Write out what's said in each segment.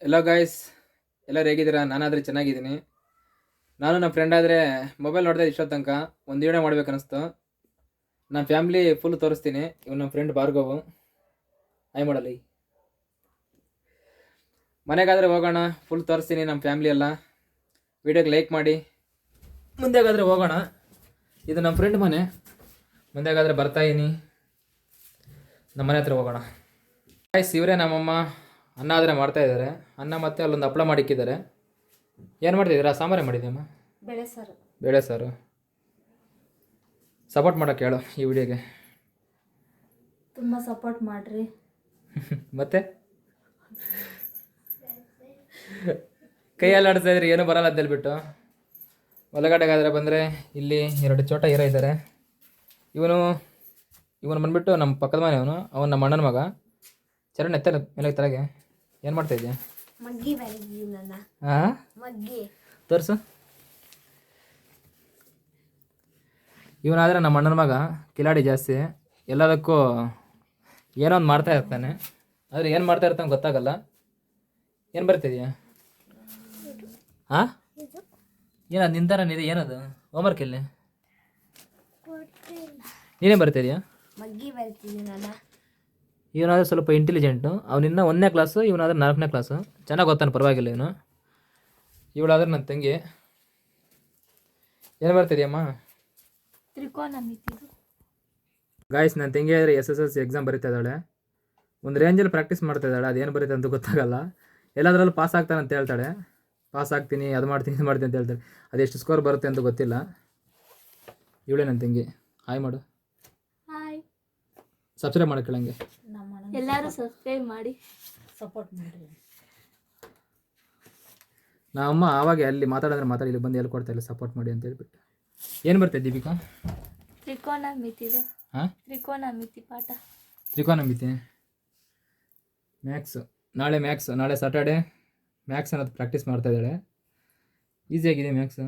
ಎಲ್ಲ ಗಾಯ್ಸ್, ಎಲ್ಲರೂ ಹೇಗಿದ್ದೀರಾ? ನಾನಾದರೆ ಚೆನ್ನಾಗಿದ್ದೀನಿ. ನಾನು ನಮ್ಮ ಫ್ರೆಂಡ್ ಆದರೆ ಮೊಬೈಲ್ ನೋಡ್ತಾ ಇಷ್ಟೊತ್ತು ತನಕ ಒಂದು ವಿಡಿಯೋ ಮಾಡ್ಬೇಕು ಅನಿಸ್ತು. ನನ್ನ ಫ್ಯಾಮ್ಲಿ ಫುಲ್ ತೋರಿಸ್ತೀನಿ. ಇವ್ನು ನಮ್ಮ ಫ್ರೆಂಡ್ ಭಾರ್ಗವ್. ಆಯ್ ಮಾಡಲಿ. ಮನೆಗಾದರೆ ಹೋಗೋಣ, ಫುಲ್ ತೋರಿಸ್ತೀನಿ ನಮ್ಮ ಫ್ಯಾಮ್ಲಿ ಎಲ್ಲ. ವಿಡಿಯೋಗೆ ಲೈಕ್ ಮಾಡಿ. ಮುಂದೆಗಾದರೆ ಹೋಗೋಣ. ಇದು ನಮ್ಮ ಫ್ರೆಂಡ್ ಮನೆ. ಮುಂದೆಗಾದರೆ ಬರ್ತಾಯಿದ್ದೀನಿ. ನಮ್ಮ ಮನೆ ಹತ್ರ ಹೋಗೋಣ. ಗಾಯ್ಸ್, ಇವರೇ ನಮ್ಮಮ್ಮ. ಅನ್ನ ಆದರೆ ಮಾಡ್ತಾಯಿದ್ದಾರೆ. ಅನ್ನ ಮತ್ತು ಅಲ್ಲೊಂದು ಹಪ್ಪಳ ಮಾಡಿಕ್ಕಿದ್ದಾರೆ. ಏನು ಮಾಡ್ತಿದ್ದೀರಾ? ಸಾಂಬಾರೇ ಮಾಡಿದ್ಯಮ್ಮ? ಬೇಳೆ ಸಾರು. ಸಪೋರ್ಟ್ ಮಾಡೋಕ್ಕೆ ಹೇಳು ಈ ವಿಡಿಯೋಗೆ. ತುಂಬ ಸಪೋರ್ಟ್ ಮಾಡಿರಿ. ಮತ್ತೆ ಕೈಯಲ್ಲಿ ಆಡ್ತಾ ಇದ್ರೆ ಏನೂ ಬರಲ್ಲ ಅಂತ ಹೇಳ್ಬಿಟ್ಟು ಒಳಗಡೆಗಾದರೆ ಬಂದರೆ ಇಲ್ಲಿ 2 ಚೋಟ ಹೀರೋ ಇದ್ದಾರೆ. ಇವನು ಬಂದ್ಬಿಟ್ಟು ನಮ್ಮ ಪಕ್ಕದ ಮನೆಯವನು. ಅವನು ನಮ್ಮ ಅಣ್ಣನ ಮಗ. ಚರಣ್ ಎತ್ತಲ್ಲ ಮೇಲೆ ತಲೆಗೆ. ಏನು ಮಾಡ್ತಾಯಿದ್ಯಾ? ಮಗ್ಗಿ ಬೆಳಗಿ ನನ್ನ ಹಾಂ, ಮಗ್ಗಿ ತೋರಿಸು. ಇವನಾದರೆ ನಮ್ಮ ಅಣ್ಣನ ಮಗ. ಕಿಲಾಡಿ ಜಾಸ್ತಿ. ಎಲ್ಲದಕ್ಕೂ ಏನೋ ಒಂದು ಮಾಡ್ತಾ ಇರ್ತಾನೆ. ಆದರೆ ಏನು ಮಾಡ್ತಾ ಇರ್ತಾನೆ ಗೊತ್ತಾಗಲ್ಲ. ಏನು ಬರ್ತಿದೆಯಾ? ಹಾಂ, ಏನದು ನಿಂತಾರನಿದೆ? ಏನದು ಹೋಮ್ವರ್ಕ್ ಇಲ್ಲಿ? ನೀನೇ ಬರ್ತಿದ್ಯಾ? ಮಗ್ಗಿ ಬರ್ತೀನಿ ನನ್ನ. ಇವನಾದ್ರೆ ಸ್ವಲ್ಪ ಇಂಟೆಲಿಜೆಂಟು. ಅವನಿನ್ನ 1ನೇ ಕ್ಲಾಸು, ಇವನಾದ್ರೆ 4ನೇ ಕ್ಲಾಸು. ಚೆನ್ನಾಗಿ ಓದ್ತಾನೆ, ಪರವಾಗಿಲ್ಲ ಇವನು. ಇವಳಾದ್ರೆ ನನ್ನ ತಂಗಿ. ಏನು ಬರ್ತಿದ್ಯಮ್ಮ? ತ್ರಿಕೋನಮಿತಿ. ಗಾಯ್ಸ್, ನನ್ನ ತಂಗಿ ಆದರೆ SSLC ಎಕ್ಸಾಮ್ ಬರೀತಾ ಇದ್ದಾಳೆ. ಒಂದು ರೇಂಜಲ್ಲಿ ಪ್ರಾಕ್ಟೀಸ್ ಮಾಡ್ತಾ ಇದ್ದಾಳೆ. ಅದೇನು ಬರೀತೆ ಅಂತ ಗೊತ್ತಾಗಲ್ಲ. ಎಲ್ಲದರಲ್ಲೂ ಪಾಸ್ ಆಗ್ತಾನೆ ಅಂತ ಹೇಳ್ತಾಳೆ. ಪಾಸ್ ಆಗ್ತೀನಿ, ಅದು ಮಾಡ್ತೀನಿ, ಇದು ಮಾಡ್ತೀನಿ ಅಂತ ಹೇಳ್ತಾಳೆ. ಅದೆಷ್ಟು ಸ್ಕೋರ್ ಬರುತ್ತೆ ಅಂತ ಗೊತ್ತಿಲ್ಲ. ಇವಳೇ ನನ್ನ ತಂಗಿ. ಹಾಯ್ ಮಾಡು. ಹಾಯ್. ಸಬ್ಸ್ಕ್ರೈಬ್ ಮಾಡೋಕ್ಕೇಳಂಗೆ. ಎಲ್ಲರೂ ಸಬ್ಸ್ಕ್ರೈಬ್ ಮಾಡಿ, ಸಪೋರ್ಟ್ ಮಾಡಿರಿ. ನಮ್ಮಮ್ಮ ಆವಾಗ ಅಲ್ಲಿ ಮಾತಾಡಿದ್ರೆ ಮಾತಾಡಿ, ಇಲ್ಲಿ ಬಂದು ಹೇಳ್ಕೊಡ್ತಾ ಇಲ್ಲ ಸಪೋರ್ಟ್ ಮಾಡಿ ಅಂತ ಹೇಳ್ಬಿಟ್ಟು. ಏನು ಬರ್ತದೆ ದೀಪಿಕಾ? ತ್ರಿಕೋನಮಿತಿದು. ಹಾಂ, ತ್ರಿಕೋನಮಿತಿ ಪಾಠ. ತ್ರಿಕೋನಮಿತಿ. ಮ್ಯಾಕ್ಸು. ನಾಳೆ ಸಾಟರ್ಡೆ ಮ್ಯಾಕ್ಸ್ ಅನ್ನೋದು ಪ್ರಾಕ್ಟೀಸ್ ಮಾಡ್ತಾ ಇದ್ದಾಳೆ. ಈಸಿಯಾಗಿದೆ ಮ್ಯಾಕ್ಸು.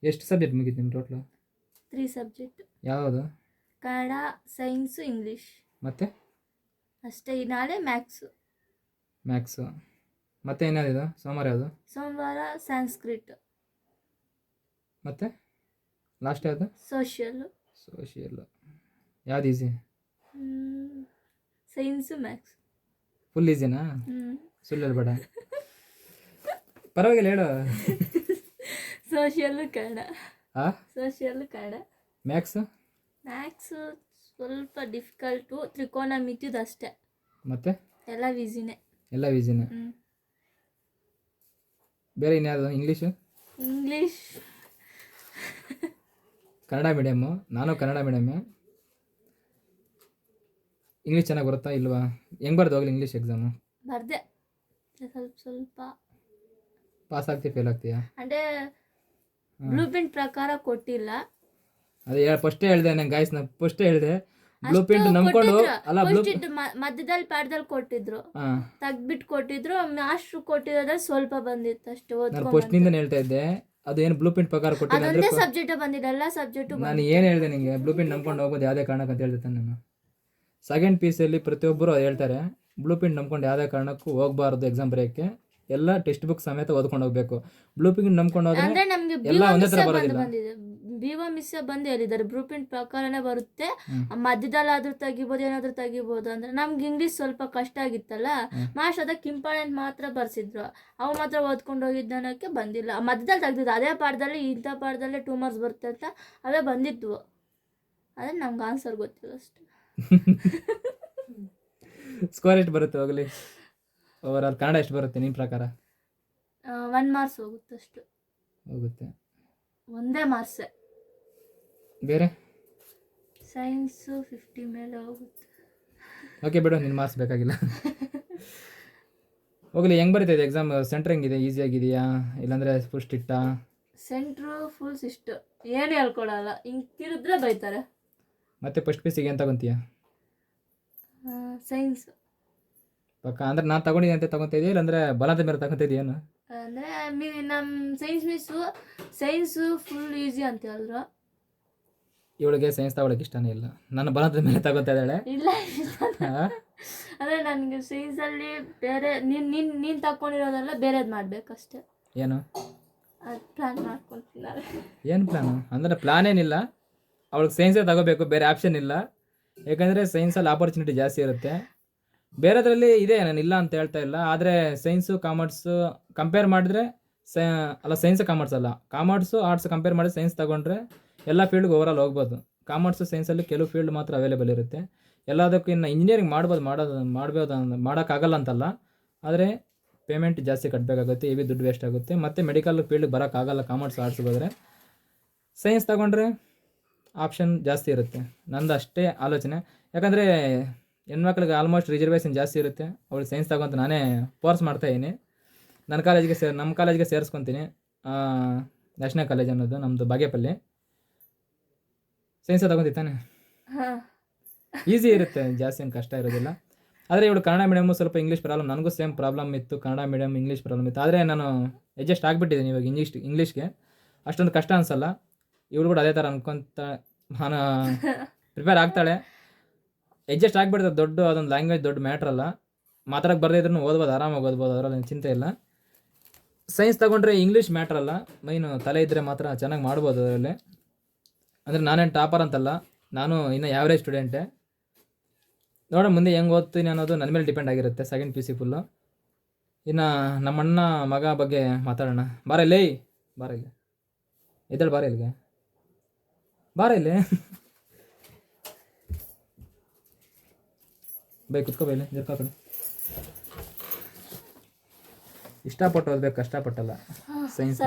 ಎಷ್ಟು ಸಬ್ಜೆಕ್ಟ್ ಮುಗೀತು ನಿಮ್ಮ ಟೋಟ್ಲು? 3 ಸಬ್ಜೆಕ್ಟ್. ಯಾವುದು? Kannada, science, English. ಮತ್ತೆ ಅಷ್ಟೇ. ನಾಳೆ ಮ್ಯಾಕ್ಸು. ಮತ್ತೆ ಏನಾದಿದು? ಸೋಮವಾರ ಯಾವುದು? ಸೋಮವಾರ ಸಂಸ್ಕೃತ. ಮತ್ತೆ ಲಾಸ್ಟ್ ಯಾವುದು? ಸೋಷಿಯಲ್. ಯಾವ್ದು ಈಸಿ? Science, maths. ಫುಲ್ ಈಸಿನಾ? ಸುಳ್ಳು ಹೇಳ್ಬೇಡ, ಪರವಾಗಿಲ್ಲ ಹೇಳು. ಸೋಷಿಯಲ್ ಕನ್ನಡ. ಹಾಂ, ಸೋಷಿಯಲ್ ಕನ್ನಡ. ಮ್ಯಾಕ್ಸು ಸ್ವಲ್ಪ ಡಿಫಿಕಲ್ಟು. ತ್ರಿಕೋನಮಿತಿದು ಅಷ್ಟೇ. ಮತ್ತೆ ಎಲ್ಲ ಈಸಿನೇ. ಬೇರೆ ಇನ್ಯಾವುದು? English, Kannada medium. ನಾನು ಕನ್ನಡ ಮೀಡಿಯಮ್ಮೆ. ಇಂಗ್ಲೀಷ್ ಚೆನ್ನಾಗಿ ಬರುತ್ತಾ ಇಲ್ವಾ? ಹೆಂಗೆ ಬರ್ದು ಹೋಗಲಿ ಇಂಗ್ಲೀಷ್ ಎಕ್ಸಾಮು? ಬರ್ದೆ ಸ್ವಲ್ಪ. ಪಾಸ್ ಆಗ್ತೀಯ, ಫೇಲ್ ಆಗ್ತೀಯಾ? ಅಂದರೆ ಬ್ಲೂ ಪ್ರಿಂಟ್ ಪ್ರಕಾರ ಕೊಟ್ಟಿಲ್ಲ. ಅದೇ ಫಸ್ಟೇ ಹೇಳಿದೆ ನಾನು ಗಾಯ್ಸ್. ನಾನು ಫಸ್ಟೇ ಹೇಳಿದೆ ಬ್ಲೂ ಪ್ರಿಂಟ್ ನಂಬ್ಕೊಂಡು ಅಲ್ಲ, ಮಧ್ಯದಲ್ಲಿ ಪಾಠದಲ್ಲಿ ಕೊಟ್ಟಿದ್ರು, ತೆಗ್ದ್ಬಿಟ್ಟು ಕೊಟ್ಟಿದ್ರು. ಮಾಸ್ಟ್ರು ಕೊಟ್ಟಿರೋದ್ರೆ ಸ್ವಲ್ಪ ಬಂದಿತ್ತು ಅಷ್ಟೇ. ನಾನು ಫಸ್ಟ್ನಿಂದ ಹೇಳ್ತಾ ಇದ್ದೆ ಅದೇನು ಬ್ಲೂ ಪ್ರಿಂಟ್ ಪ್ರಕಾರ ಕೊಟ್ಟಿಲ್ಲ ಅಂದ್ರೆ ಸಬ್ಜೆಕ್ಟ್ ಬಂದಿಲ್ಲ, ಎಲ್ಲ ಸಬ್ಜೆಕ್ಟು. ನಾನು ಏನು ಹೇಳಿದೆ ನಿಮಗೆ? ಬ್ಲೂ ಪ್ರಿಂಟ್ ನಂಬ್ಕೊಂಡು ಹೋಗೋದು ಯಾವುದೇ ಕಾರಣಕ್ಕೆ ಅಂತ ಹೇಳ್ತಾನೆ ನಾನು. ಸೆಕೆಂಡ್ PCಯಲ್ಲಿ ಪ್ರತಿಯೊಬ್ಬರು ಹೇಳ್ತಾರೆ, ಬ್ಲೂ ಪ್ರಿಂಟ್ ನಂಬ್ಕೊಂಡು ಯಾವುದೇ ಕಾರಣಕ್ಕೂ ಹೋಗಬಾರ್ದು ಎಕ್ಸಾಮ್ ಬರೆಯೋಕ್ಕೆ. ಎಲ್ಲ ಟೆಕ್ಸ್ಟ್ ಬುಕ್ ಸಮೇತ ಓದ್ಕೊಂಡು ಹೋಗ್ಬೇಕು. ಬ್ಲೂ ಪ್ರಿಂಟ್ ನಂಬ್ಕೊಂಡು ಹೋದ್ರೆ ಎಲ್ಲ ಒಂದೇ ಥರ ಬರೋದಿಲ್ಲ. BO ಮಿಸ್ ಬಂದು ಹೇಳಿದ್ದಾರೆ, ಬ್ಲೂ ಪ್ರಿಂಟ್ ಪ್ರಕಾರನೇ ಬರುತ್ತೆ, ಮಧ್ಯದಲ್ಲಾದ್ರೂ ತೆಗಿಬೋದು, ಏನಾದ್ರೂ ತೆಗಿಬೋದು ಅಂದ್ರೆ. ನಮ್ಗೆ ಇಂಗ್ಲೀಷ್ ಸ್ವಲ್ಪ ಕಷ್ಟ ಆಗಿತ್ತಲ್ಲ, ಮಾಸ್ಟರ್ ಅದಕ್ಕೆ ಇಂಪಾರ್ಟೆಂಟ್ ಮಾತ್ರ ಬರ್ಸಿದ್ರು. ಅವು ಮಾತ್ರ ಓದ್ಕೊಂಡು ಹೋಗಿದ್ದನಕ್ಕೆ ಬಂದಿಲ್ಲ. ಮಧ್ಯದಲ್ಲಿ ತೆಗ್ದಿದ್ದು ಅದೇ ಪಾಠದಲ್ಲಿ, ಇಂಥ ಪಾಠದಲ್ಲೇ 2 ಮಾರ್ಕ್ಸ್ ಬರುತ್ತೆ ಅಂತ ಅವೇ ಬಂದಿದ್ವು. ಅದೇ ನಮ್ಗೆ ಆನ್ಸರ್ ಗೊತ್ತಿಲ್ಲ ಅಷ್ಟೇ. ಸ್ಕೋರ್ ಎಷ್ಟು ಬರುತ್ತೆ ಹೋಗಲಿ? ಓವರಾಲ್ ಕನ್ನಡ ಎಷ್ಟು ಬರುತ್ತೆ ನಿಮ್ಮ ಪ್ರಕಾರ? 1 ಮಾರ್ಕ್ಸ್ ಹೋಗುತ್ತೆ ಅಷ್ಟು. ಹೋಗುತ್ತೆ, ಒಂದೇ ಮಾರ್ಕ್ಸೇ. ಬೇರೆ ಸೈನ್ಸು 50 ಮೇಲೆ ಹೋಗುತ್ತೆ. ಓಕೆ ಬಿಡು, ನಿನ್ನ ಮಾರ್ಕ್ಸ್ ಬೇಕಾಗಿಲ್ಲ. ಹೋಗಲಿ, ಹೆಂಗೆ ಬರೀತಿದೆ ಎಕ್ಸಾಮ್? ಸೆಂಟ್ರ್ ಹೆಂಗಿದೆ? ಈಸಿಯಾಗಿದೆಯಾ ಇಲ್ಲಾಂದರೆ ಫುಲ್ ಸ್ಟ್ರಿಕ್ಟಾ? ಸೆಂಟ್ರು ಫುಲ್ ಸಿಸ್ಟು, ಏನು ಹೇಳ್ಕೊಡಲ್ಲ. ಹಿಂಗೆ ತಿರುದ್ರೆ ಬೈತಾರೆ. ಮತ್ತೆ ಫಸ್ಟ್ PCಗೆ ಏನು ತಗೊತೀಯ? ಸೈನ್ಸ್ ಪಕ್ಕ. ಅಂದ್ರೆ ನಾನು ತಗೊಂಡಿದ್ದೆ ಅಂತ ತಗೊತಾ ಇದೆಯಾ ಇಲ್ಲಾಂದರೆ ಬಲಂತ ಮೇಲೆ ತಗೊತಾ ಇದೆಯೇನು? ಅಂದರೆ ನಮ್ಮ science miss science full easy ಅಂತ ಹೇಳಿದ್ರು. ಇವಳಿಗೆ ಸೈನ್ಸ್ ತಗೊಳಕ್ಕೆ ಇಷ್ಟನೇ ಇಲ್ಲ. ನನ್ನ ಬಲದ ಮೇಲೆ ತಗೋತಾ ಇದ್ದಾಳೆ. ಇಲ್ಲ ಅಂದರೆ ನನಗೆ ಸೈನ್ಸಲ್ಲಿ ಬೇರೆ ನೀನು ತಗೊಂಡಿರೋದೆಲ್ಲ ಬೇರೆದು ಮಾಡಬೇಕಷ್ಟೆ. ಏನು ಅದು ಪ್ಲ್ಯಾನ್ ಮಾಡ್ಕೊತಿದ್ದಾರೆ. ಏನು ಪ್ಲ್ಯಾನು ಅಂದರೆ ಪ್ಲ್ಯಾನ್ ಏನಿಲ್ಲ, ಅವಳಿಗೆ ಸೈನ್ಸೇ ತಗೋಬೇಕು, ಬೇರೆ ಆಪ್ಷನ್ ಇಲ್ಲ. ಯಾಕಂದರೆ ಸೈನ್ಸಲ್ಲಿ ಆಪರ್ಚುನಿಟಿ ಜಾಸ್ತಿ ಇರುತ್ತೆ. ಬೇರೆದ್ರಲ್ಲಿ ಇದೆ, ನಾನು ಇಲ್ಲ ಅಂತ ಹೇಳ್ತಾ ಇಲ್ಲ. ಆದರೆ ಸೈನ್ಸು ಕಾಮರ್ಸು ಕಂಪೇರ್ ಮಾಡಿದ್ರೆ ಸೈನ್ಸ್ ಕಾಮರ್ಸ್ ಅಲ್ಲ, ಕಾಮರ್ಸು ಆರ್ಟ್ಸ್ ಕಂಪೇರ್ ಮಾಡಿದ್ರೆ ಸೈನ್ಸ್ ತೊಗೊಂಡ್ರೆ ಎಲ್ಲ ಫೀಲ್ಡ್ಗೆ ಓವರಾಲ್ ಹೋಗ್ಬೋದು. ಕಾಮರ್ಸು ಸೈನ್ಸಲ್ಲಿ ಕೆಲವು ಫೀಲ್ಡ್ ಮಾತ್ರ ಅವೈಲೇಬಲ್ ಇರುತ್ತೆ. ಎಲ್ಲದಕ್ಕೂ ಇನ್ನು ಇಂಜಿನಿಯರಿಂಗ್ ಮಾಡ್ಬೋದು ಮಾಡೋಕ್ಕಾಗಲ್ಲ ಅಂತಲ್ಲ, ಆದರೆ ಪೇಮೆಂಟ್ ಜಾಸ್ತಿ ಕಟ್ಟಬೇಕಾಗುತ್ತೆ, ಹೆವಿ ದುಡ್ಡು ವೇಸ್ಟ್ ಆಗುತ್ತೆ. ಮತ್ತು ಮೆಡಿಕಲ್ ಫೀಲ್ಡ್ಗೆ ಬರೋಕ್ಕಾಗಲ್ಲ ಕಾಮರ್ಸ್ ಆರ್ಟ್ಸ್ಗೆ ಹೋದರೆ. ಸೈನ್ಸ್ ತೊಗೊಂಡ್ರೆ ಆಪ್ಷನ್ ಜಾಸ್ತಿ ಇರುತ್ತೆ. ನಂದು ಅಷ್ಟೇ ಆಲೋಚನೆ. ಯಾಕಂದರೆ ಹೆಣ್ಮಕ್ಳಿಗೆ ಆಲ್ಮೋಸ್ಟ್ ರಿಸರ್ವೇಷನ್ ಜಾಸ್ತಿ ಇರುತ್ತೆ. ಅವಳಿಗೆ ಸೈನ್ಸ್ ತಗೊಂತ ನಾನೇ ಫೋರ್ಸ್ ಮಾಡ್ತಾಯಿದ್ದೀನಿ. ನಮ್ಮ ಕಾಲೇಜಿಗೆ ಸೇರಿಸ್ಕೊತೀನಿ. ನ್ಯಾಷನಲ್ ಕಾಲೇಜ್ ಅನ್ನೋದು ನಮ್ಮದು ಬಾಗೇಪಲ್ಲಿ. ಸೈನ್ಸ್ ತಗೊಂತಿತ್ತಾನೆ, ಈಸಿ ಇರುತ್ತೆ, ಜಾಸ್ತಿ ಏನು ಕಷ್ಟ ಇರೋದಿಲ್ಲ. ಆದರೆ ಇವಳು ಕನ್ನಡ ಮೀಡಿಯಮ್ಮು ಸ್ವಲ್ಪ ಇಂಗ್ಲೀಷ್ ಪ್ರಾಬ್ಲಮ್, ನನಗೂ ಸೇಮ್ ಪ್ರಾಬ್ಲಮ್ ಇತ್ತು. ಕನ್ನಡ ಮೀಡಿಯಮ್ ಇಂಗ್ಲೀಷ್ ಪ್ರಾಬ್ಲಮ್ ಇತ್ತು. ಆದರೆ ನಾನು ಅಡ್ಜಸ್ಟ್ ಆಗಿಬಿಟ್ಟಿದ್ದೀನಿ ಇವಾಗ ಇಂಗ್ಲೀಷ್ಗೆ. ಅಷ್ಟೊಂದು ಕಷ್ಟ ಅನಿಸಲ್ಲ. ಇವಳು ಕೂಡ ಅದೇ ಥರ ಅನ್ಕೊಂತ ನಾನು ಪ್ರಿಪೇರ್ ಆಗ್ತಾಳೆ. ಅಡ್ಜಸ್ಟ್ ಆಗಿಬಿಡ್ತದೆ. ಅದೊಂದು ಲ್ಯಾಂಗ್ವೇಜ್ ದೊಡ್ಡ ಮ್ಯಾಟ್ರಲ್ಲ. ಮಾತಾಡೋಕ್ಕೆ ಬರದೇ ಓದ್ಬೋದು, ಆರಾಮಾಗಿ ಓದ್ಬೋದು, ಅದರಲ್ಲಿ ಚಿಂತೆ ಇಲ್ಲ. ಸೈನ್ಸ್ ತೊಗೊಂಡ್ರೆ ಇಂಗ್ಲೀಷ್ ಮ್ಯಾಟ್ರಲ್ಲ, ಮೈನು ತಲೆ ಇದ್ದರೆ ಮಾತ್ರ ಚೆನ್ನಾಗಿ ಮಾಡ್ಬೋದು ಅದರಲ್ಲಿ. ಅಂದರೆ ನಾನೇನು ಟಾಪರ್ ಅಂತಲ್ಲ, ನಾನು ಇನ್ನೂ ಯಾವ್ರೇಜ್ ಸ್ಟೂಡೆಂಟೇ. ನೋಡೋ ಮುಂದೆ ಹೆಂಗೆ ಓದ್ತೀನಿ ಅನ್ನೋದು ನನ್ನ ಮೇಲೆ ಡಿಪೆಂಡ್ ಆಗಿರುತ್ತೆ. Second PU C full. ಇನ್ನು ನಮ್ಮಣ್ಣ ಮಗ ಬಗ್ಗೆ ಮಾತಾಡೋಣ. ಬಾರ ಇಲ್ಲಿ, ಬಾರ ಇಲ್ಲಿ, ಎದ್ದೇಳು, ಬಾರ ಇಲ್ಲಿಗೆ, ಬಾರ ಇಲ್ಲಿ, ಬೈ ಕುತ್ಕೋ, ಬೈಲಿ ಜರ್ಕಾ ಕಡೆ. ಇಷ್ಟಪಟ್ಟು ಓದ್ಬೇಕು, ಕಷ್ಟಪಟ್ಟಲ್ಲ. ಸೈನ್ಸ್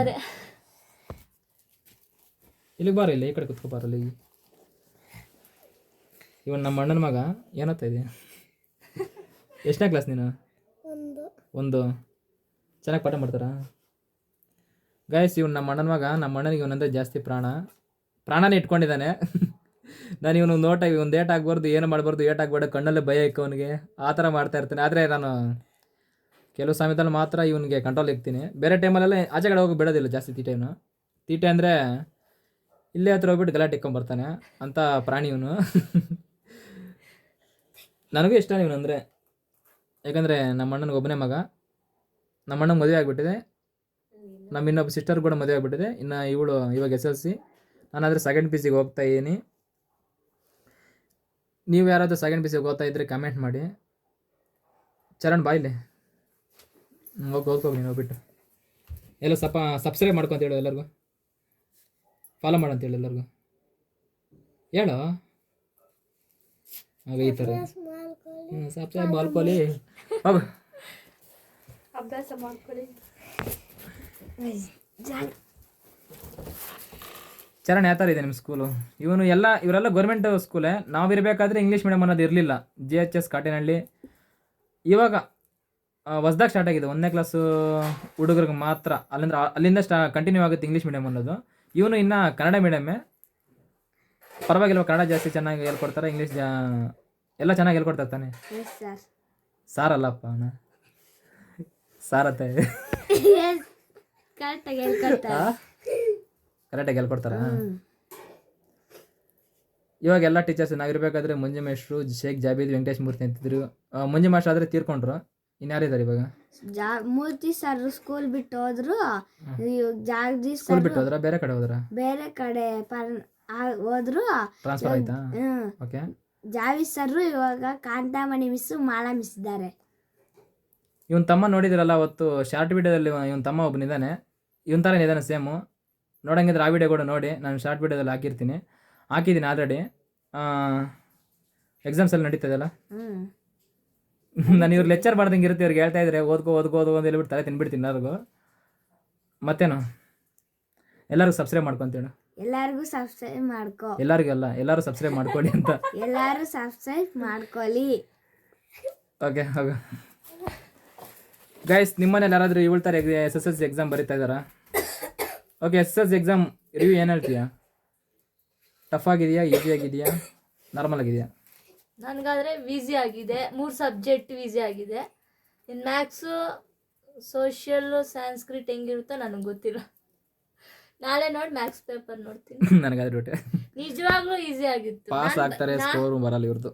ಇಲ್ಲಿಗೆ ಬಾರ, ಇಲ್ಲ ಈ ಕಡೆ ಕುತ್ಕೋ, ಬಾರಲ್ಲಿ. ಇವನು ನಮ್ಮ ಅಣ್ಣನ ಮಗ. ಏನತ್ತಾ ಇದೆಯಾ? ಎಷ್ಟನೇ ಕ್ಲಾಸ್ ನೀನು? ಒಂದು. ಚೆನ್ನಾಗಿ ಪಾಠ ಮಾಡ್ತಾರಾ ಗೈಸ್? ಇವನು ನಮ್ಮ ಅಣ್ಣನ ಮಗ. ನಮ್ಮ ಅಣ್ಣನಿಗೆ ಇವನಂದರೆ ಜಾಸ್ತಿ ಪ್ರಾಣನೇ ಇಟ್ಕೊಂಡಿದ್ದಾನೆ. ನಾನು ಇವನು ಒಂದು ಏಟ್ ಆಗಬಾರ್ದು, ಏನು ಮಾಡಬಾರ್ದು, ಏಟ್ ಆಗಬಾರ್ದು, ಕಣ್ಣಲ್ಲೇ ಭಯ ಇಕ್ಕ ಅವನಿಗೆ, ಆ ಥರ ಮಾಡ್ತಾ ಇರ್ತಾನೆ. ಆದರೆ ನಾನು ಕೆಲವು ಸಮಯದಲ್ಲಿ ಮಾತ್ರ ಇವನಿಗೆ ಕಂಟ್ರೋಲ್ ಇರ್ತೀನಿ. ಬೇರೆ ಟೈಮಲ್ಲೆಲ್ಲ ಆಚೆ ಕಡೆ ಹೋಗಿ ಬಿಡೋದಿಲ್ಲ ಜಾಸ್ತಿ. ತೀಟೆ ಅಂದರೆ ಇಲ್ಲೇ ಹತ್ರ ಹೋಗ್ಬಿಟ್ಟು ಗಲಾಟೆ ಇಕ್ಕೊಂಬರ್ತಾನೆ ಅಂಥ ಪ್ರಾಣಿ ಇವನು. ನನಗೂ ಇಷ್ಟ ಇವನು ಅಂದರೆ. ಯಾಕಂದರೆ ನಮ್ಮ ಅಣ್ಣನಿಗೆ ಒಬ್ಬನೇ ಮಗ. ನಮ್ಮ ಅಣ್ಣಗೆ ಮದುವೆ ಆಗಿಬಿಟ್ಟಿದೆ. ನಮ್ಮ ಇನ್ನೊಬ್ಬ ಸಿಸ್ಟರ್ ಕೂಡ ಮದುವೆ ಆಗಿಬಿಟ್ಟಿದೆ. ಇನ್ನು ಇವಳು ಇವಾಗ SLC. ನಾನಾದರೆ ಸೆಕೆಂಡ್ PU C ಹೋಗ್ತಾ ಇದ್ದೀನಿ. ನೀವು ಯಾರಾದರೂ ಸೆಕೆಂಡ್ PU C ಹೋಗ್ತಾ ಇದ್ದರೆ ಕಮೆಂಟ್ ಮಾಡಿ. ಚರಣ್ ಬಾಯ್ಲಿ ಹೋಗ್ಕೋಗಿ ನೀನು ಹೋಗ್ಬಿಟ್ಟು ಎಲ್ಲ ಸಬ್ಸ್ಕ್ರೈಬ್ ಮಾಡ್ಕೊಂತ ಹೇಳು ಎಲ್ಲರಿಗೂ, ಫಾಲೋ ಮಾಡಂತೇಳಿ ಎಲ್ಲರಿಗೂ ಹೇಳು. ಆಗ ಈ ಥರ ಸಬ್ಸ್ಕ್ರೈಬ್ ಮಾಡ್ಕೊಳ್ಳಿ, ಹೋಗು ಅಭ್ಯಾಸ ಮಾಡ್ಕೊಳ್ಳಿ. ಚರಣ್ ಯಾವ ಥರ ಇದೆ ನಿಮ್ಮ ಸ್ಕೂಲು? ಇವರೆಲ್ಲ ಗೌರ್ಮೆಂಟ್ ಸ್ಕೂಲೇ. ನಾವಿರಬೇಕಾದ್ರೆ ಇಂಗ್ಲೀಷ್ ಮೀಡಿಯಮ್ ಅನ್ನೋದು ಇರಲಿಲ್ಲ. GHS ಕಾಟೇನಹಳ್ಳಿ. ಇವಾಗ ಹೊಸ್ದಾಗಿ ಸ್ಟಾರ್ಟ್ ಆಗಿದೆ. 1ನೇ ಕ್ಲಾಸು ಹುಡುಗರಿಗೆ ಮಾತ್ರ. ಅಲ್ಲಿಂದ ಕಂಟಿನ್ಯೂ ಆಗುತ್ತೆ ಇಂಗ್ಲೀಷ್ ಮೀಡಿಯಮ್ ಅನ್ನೋದು. ಇವನು ಇನ್ನು ಕನ್ನಡ ಮೀಡಿಯಮ್ಮೇ. ಪರವಾಗಿಲ್ವ? ಕನ್ನಡ ಜಾಸ್ತಿ ಚೆನ್ನಾಗಿ ಹೇಳ್ಕೊಡ್ತಾರೆ, ಇಂಗ್ಲೀಷ್ ಎಲ್ಲ ಚೆನ್ನಾಗಿ ಹೇಳ್ಕೊಡ್ತಾರೆ ತಾನೆ? ಸಾರಲ್ಲಪ್ಪ ಅವನ ಸಾರತ್ತೆ. ಕರೆಕ್ಟಾಗಿ ಹೇಳ್ಕೊಡ್ತಾರ. ಇವಾಗ ಎಲ್ಲ ಟೀಚರ್ಸ್ ನಾವಿರಬೇಕಾದ್ರೆ ಮಂಜು ಮೇಷ್ಟ್ರು, ಶೇಖ್ ಜಾಬೀದ್, ವೆಂಕಟೇಶ್ ಮೂರ್ತಿ ಅಂತಿದ್ರು. ಮಂಜು ಮಾಸ್ಟರ್ ಆದರೆ ತೀರ್ಕೊಂಡ್ರು. ಇನ್ಯಾರಿದ್ದಾರೆ ಇವಾಗ? ಮೂರ್ತಿ ಸರ್ ಸ್ಕೂಲ್ ಬಿಟ್ಟು ಹೋದ್ರು. ಜಾಗದೀಶ್ ಸ್ಕೂಲ್ ಬಿಟ್ಟು ಹೋದ್ರ? ಬೇರೆ ಕಡೆ ಹೋದ್ರ? ಬೇರೆ ಕಡೆ ಹೋದ್ರು. ಟ್ರಾನ್ಸ್ಫರ್ ಆಯ್ತಾ? ಓಕೆ. ಜಾವೀದ್ ಸರ್ ಇವಾಗ ಕಾಂತಾಮಣಿ ಮಿಸ್, ಮಾಲಾ ಮಿಸ್ ಇದ್ದಾರೆ. ಇವನ್ ತಮ್ಮ ನೋಡಿದ್ರಲ್ಲ ಅವತ್ತು ಶಾರ್ಟ್ ವಿಡಿಯೋದಲ್ಲಿ, ಇವನ್ ತಮ್ಮ ಒಬ್ಬನಿದ್ದಾನೆ. ಇವನ್ ಥರನೇ ಇದ್ದಾನೆ ಸೇಮು. ನೋಡಂಗಿದ್ರೆ ಆ ವಿಡಿಯೋ ಕೂಡ ನೋಡಿ. ನಾನು ಶಾರ್ಟ್ ವಿಡಿಯೋದಲ್ಲಿ ಹಾಕಿದ್ದೀನಿ ಆಲ್ರೆಡಿ. ಎಕ್ಸಾಮ್ಸ್ ಎಲ್ಲ ನಡೀತದಲ್ಲ. ನಾನು ಇವ್ರು ಲೆಕ್ಚರ್ ಮಾಡ್ದಂಗೆ ಇರುತ್ತೆ. ಇವ್ರಿಗೆ ಹೇಳ್ತಾ ಇದ್ರೆ ಓದ್ಕೋ ಅಂತ ಹೇಳ್ಬಿಟ್ಟು ತಲೆ ತಿನ್ಬಿಡ್ತೀನಿ ಎಲ್ಲರಿಗೂ. ಮತ್ತೇನು, ಎಲ್ಲರಿಗೂ ಸಬ್ಸ್ಕ್ರೈಬ್ ಮಾಡ್ಕೊಂತೇಳು. ಎಲ್ಲರಿಗೂ ಸಬ್ಸ್ಕ್ರೈಬ್ ಮಾಡ್ಕೊ. ಎಲ್ಲರಿಗೆಲ್ಲ ಎಲ್ಲರೂ ಸಬ್ಸ್ಕ್ರೈಬ್ ಮಾಡ್ಕೊಳ್ಳಿ ಅಂತ. ಎಲ್ಲರೂ ಸಬ್ಸ್ಕ್ರೈಬ್ ಮಾಡ್ಕೊಳ್ಳಿ. ಓಕೆ ಹೋಗು ಗೈಸ್. ನಿಮ್ಮನೇಲಿ ಯಾರಾದರೂ ಇವಳ ಥರ SSLC ಎಕ್ಸಾಮ್ ಬರೀತಾ ಇದ್ದಾರಾ? ಓಕೆ, SSLC ಎಕ್ಸಾಮ್ ರಿವ್ಯೂ ಏನು ಹೇಳ್ತೀಯಾ? ಟಫ್ ಆಗಿದೆಯಾ, ಈಸಿ ಆಗಿದೆಯಾ, ನಾರ್ಮಲ್ ಆಗಿದೆಯಾ? ನನಗಾದರೆ ಈಸಿ ಆಗಿದೆ. 3 ಸಬ್ಜೆಕ್ಟ್ ಈಸಿ ಆಗಿದೆ. ಇನ್ನು ಮ್ಯಾಥ್ಸು, ಸೋಷಿಯಲ್ಲು, ಸಂಸ್ಕೃತ್ ಹೆಂಗಿರುತ್ತೋ ನನಗೆ ಗೊತ್ತಿಲ್ಲ. ನಾಳೆ ನೋಡಿ ಮ್ಯಾಥ್ಸ್ ಪೇಪರ್ ನೋಡ್ತೀನಿ. ನನಗಾದ್ರೆ ನಿಜವಾಗ್ಲೂ ಈಸಿ ಆಗಿತ್ತು. ಪಾಸ್ ಆಗ್ತಾರೆ, ಸ್ಕೋರ್ ಬರಲ್ಲ ಇವ್ರದ್ದು.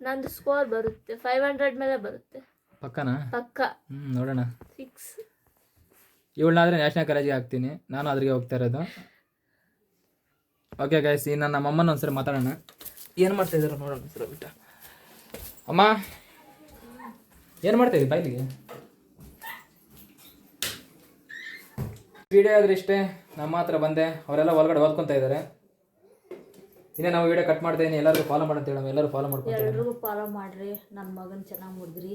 ನಂದು ಸ್ಕೋರ್ ಬರುತ್ತೆ 500 ಮೇಲೆ ಬರುತ್ತೆ ಪಕ್ಕನಾ? ಪಕ್ಕ. ನೋಡೋಣ. ಫಿಕ್ಸ್. ಇವಳನ್ನಾದರೆ ನ್ಯಾಷನಲ್ ಕಾಲೇಜಿಗೆ ಹಾಕ್ತೀನಿ, ನಾನು ಅದ್ರಿಗೆ ಹೋಗ್ತಾ ಇರೋದು. ಓಕೆ ಗೈಸ್, ಇನ್ನು ನಮ್ಮ ಅಮ್ಮನ ಒಂದ್ಸರಿ ಮಾತಾಡೋಣ. ಏನು ಮಾಡ್ತಾ ಇದ್ದಾರೆ ನೋಡೋಣ ಸರ್ ಬಿಟ್ಟ. ಅಮ್ಮ ಏನು ಮಾಡ್ತಾ ಇದ್ದೀವಿ ಬಾಯ್ಲಿಗೆ? ವಿಡಿಯೋ ಆದ್ರೆ ಇಷ್ಟೇ. ನಮ್ಮ ಹತ್ರ ಬಂದೆ, ಅವರೆಲ್ಲ ಹೊರಗಡೆ ಓದ್ಕೊತಾ ಇದ್ದಾರೆ. ಇನ್ನೇ ನಾವು ವಿಡಿಯೋ ಕಟ್ ಮಾಡ್ತಾ ಇದೀನಿ. ಎಲ್ಲರಿಗೂ ಫಾಲೋ ಮಾಡಂತ ಹೇಳಮ್ಮ, ಎಲ್ಲರೂ ಫಾಲೋ ಮಾಡ್ಕೊಂಡು ಎಲ್ರಿಗೂ ಫಾಲೋ ಮಾಡ್ರಿ. ನನ್ನ ಮಗನ ಚೆನ್ನಾಗಿ ಮುಡಿದ್ರಿ.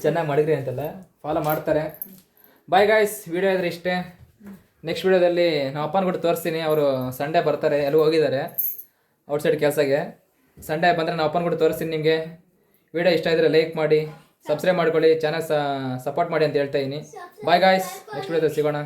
ಚೆನ್ನಾಗಿ ಮಾಡಿದ್ರಿ ಅಂತೆಲ್ಲ ಫಾಲೋ ಮಾಡ್ತಾರೆ. ಬಾಯ್ ಗಾಯ್ಸ್, ವಿಡಿಯೋ ಆದ್ರೆ ಇಷ್ಟೇ. ನೆಕ್ಸ್ಟ್ ವಿಡಿಯೋದಲ್ಲಿ ನಮ್ಮ ಅಪ್ಪನ ಕೂಡ ತೋರಿಸ್ತೀನಿ. ಅವರು ಸಂಡೇ ಬರ್ತಾರೆ, ಎಲ್ಲೂ ಹೋಗಿದ್ದಾರೆ ಔಟ್ಸೈಡ್ ಕೆಲಸಕ್ಕೆ. ಸಂಡೇ ಬಂದರೆ ನಮ್ಮ ಅಪ್ಪನ ಕೂಡ ತೋರಿಸ್ತೀನಿ ನಿಮಗೆ. ವಿಡಿಯೋ ಇಷ್ಟ ಇದ್ದರೆ ಲೈಕ್ ಮಾಡಿ, ಸಬ್ಸ್ಕ್ರೈಬ್ ಮಾಡ್ಕೊಳ್ಳಿ, ಚಾನಲ್ ಸಪೋರ್ಟ್ ಮಾಡಿ ಅಂತ ಹೇಳ್ತಾ ಇದ್ದೀನಿ. ಬಾಯ್ ಗಾಯ್ಸ್, ನೆಕ್ಸ್ಟ್ ವಿಡಿಯೋದಲ್ಲಿ ಸಿಗೋಣ.